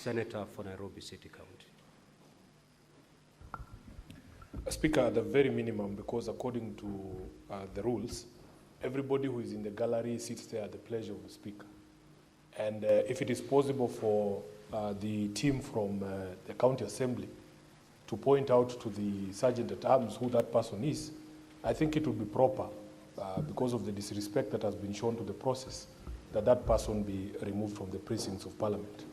senator for Nairobi City County. Speaker, at the very minimum, because according to the rules, everybody who is in the gallery sits there at the pleasure of the Speaker. And if it is possible for the team from the County Assembly to point out to the Sergeant-at-Arms who that person is, I think it would be proper, because of the disrespect that has been shown to the process, that that person be removed from the precincts of Parliament.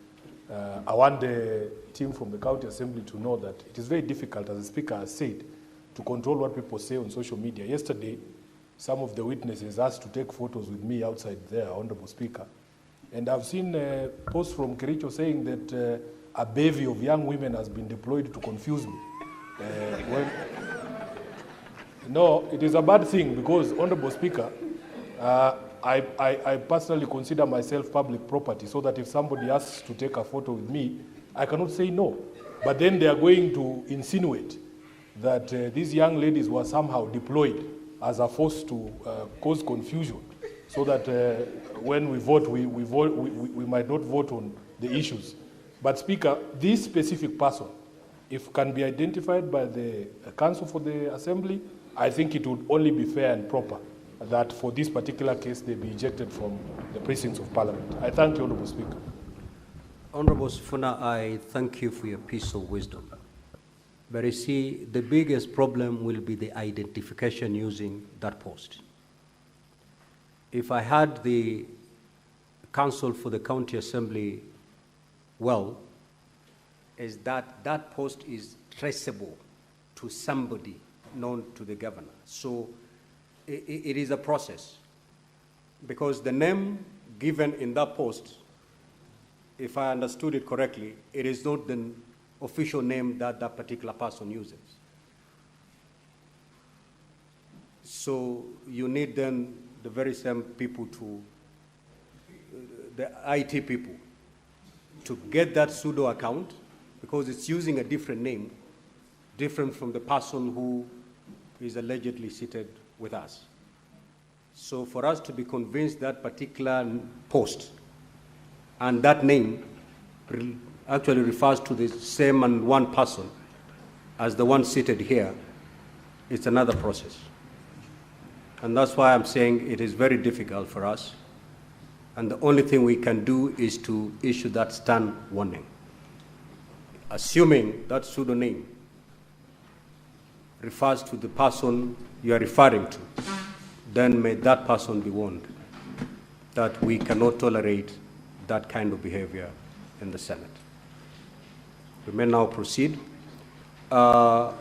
I want the team from the County Assembly to know that it is very difficult, as the Speaker has said, to control what people say on social media. Yesterday, some of the witnesses asked to take photos with me outside there, Honorable Speaker. And I've seen posts from Kericho saying that a bevy of young women has been deployed to confuse me. No, it is a bad thing because, Honorable Speaker, I personally consider myself public property, so that if somebody asks to take a photo with me, I cannot say no. But then they are going to insinuate that these young ladies were somehow deployed as a force to cause confusion, so that when we vote, we might not vote on the issues. But Speaker, this specific person, if can be identified by the Council for the Assembly, I think it would only be fair and proper that for this particular case they be ejected from the precincts of Parliament. I thank you, Honourable Speaker. Honourable Sifuna, I thank you for your piece of wisdom. But you see, the biggest problem will be the identification using that post. If I had the Council for the County Assembly well, is that that post is traceable to somebody known to the governor. So it is a process, because the name given in that post, if I understood it correctly, it is not the official name that that particular person uses. So you need then the very same people to, the IT people, to get that pseudo account, because it's using a different name, different from the person who is allegedly seated with us. So for us to be convinced that particular post and that name actually refers to the same and one person as the one seated here, it's another process. And that's why I'm saying it is very difficult for us. And the only thing we can do is to issue that stern warning. Assuming that pseudonym refers to the person you are referring to, then may that person be warned that we cannot tolerate that kind of behavior in the Senate. We may now proceed.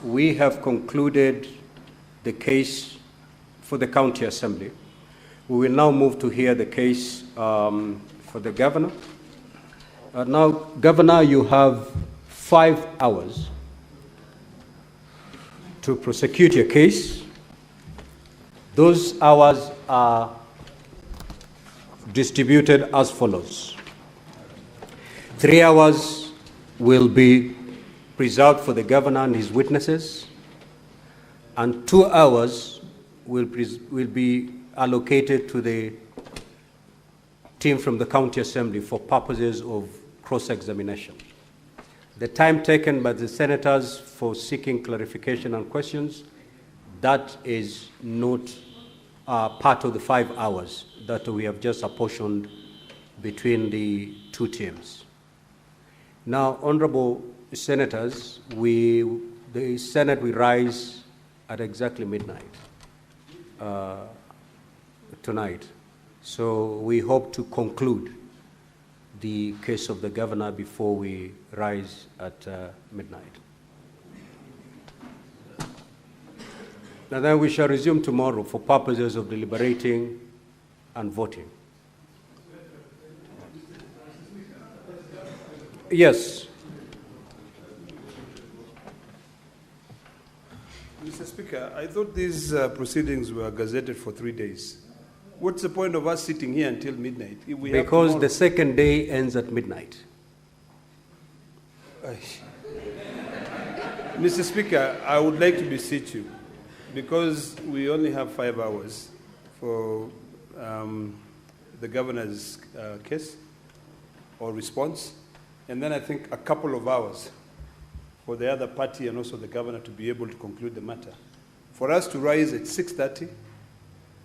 We have concluded the case for the County Assembly. We will now move to hear the case for the Governor. Now, Governor, you have 5 hours to prosecute your case. Those hours are distributed as follows. 3 hours will be reserved for the Governor and his witnesses, and 2 hours will be allocated to the team from the County Assembly for purposes of cross-examination. The time taken by the senators for seeking clarification and questions, that is not part of the 5 hours that we have just apportioned between the two teams. Now, honorable senators, the Senate will rise at exactly midnight tonight. So we hope to conclude the case of the Governor before we rise at midnight. And then we shall resume tomorrow for purposes of deliberating and voting. Yes. Mr. Speaker, I thought these proceedings were gazetted for 3 days. What's the point of us sitting here until midnight? If we because the second day ends at midnight. Mr. Speaker, I would like to beseech you, because we only have 5 hours for the Governor's case or response. and then I think a couple of hours for the other party and also the governor to be able to conclude the matter. For us to rise at 6:30,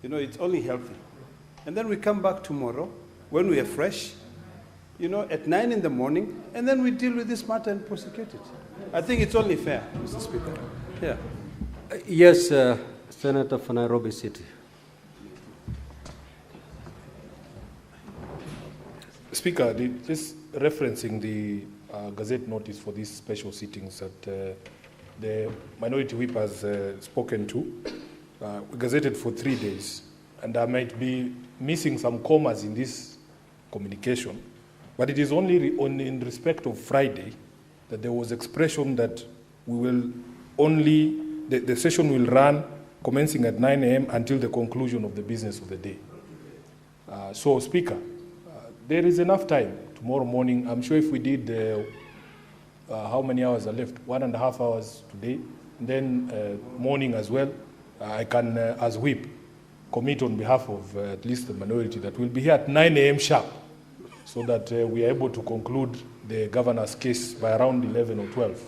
it's only healthy. And then we come back tomorrow when we are fresh, at 9 in the morning, and then we deal with this matter and prosecute it. I think it's only fair, Mr. Speaker. Yeah. Yes, Senator for Nairobi City. Speaker, just referencing the Gazette notice for these special sittings that the Minority Whip has spoken to, we gazetted for 3 days, and I might be missing some commas in this communication, but it is only in respect of Friday that there was expression that we will only, the session will run commencing at 9 a.m. until the conclusion of the business of the day. So, Speaker, there is enough time tomorrow morning. I'm sure if we did, how many hours are left? 1.5 hours today, and then morning as well. I can, as whip, commit on behalf of at least the minority that we'll be here at 9 a.m. sharp, so that we are able to conclude the governor's case by around 11 or 12.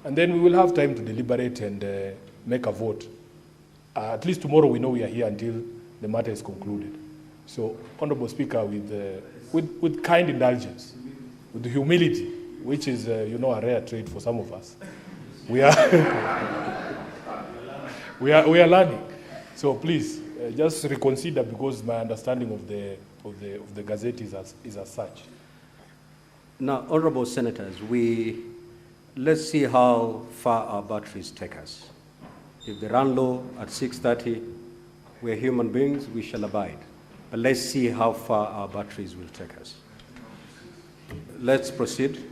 And then we will have time to deliberate and make a vote. At least tomorrow we know we are here until the matter is concluded. So, Honorable Speaker, with kind indulgence, with humility, which is, a rare trait for some of us, we are, we are learning. So please, just reconsider, because my understanding of the Gazette is as such. Now, Honorable Senators, let's see how far our batteries take us. If they run low at 6:30, we're human beings, we shall abide. But let's see how far our batteries will take us. Let's proceed.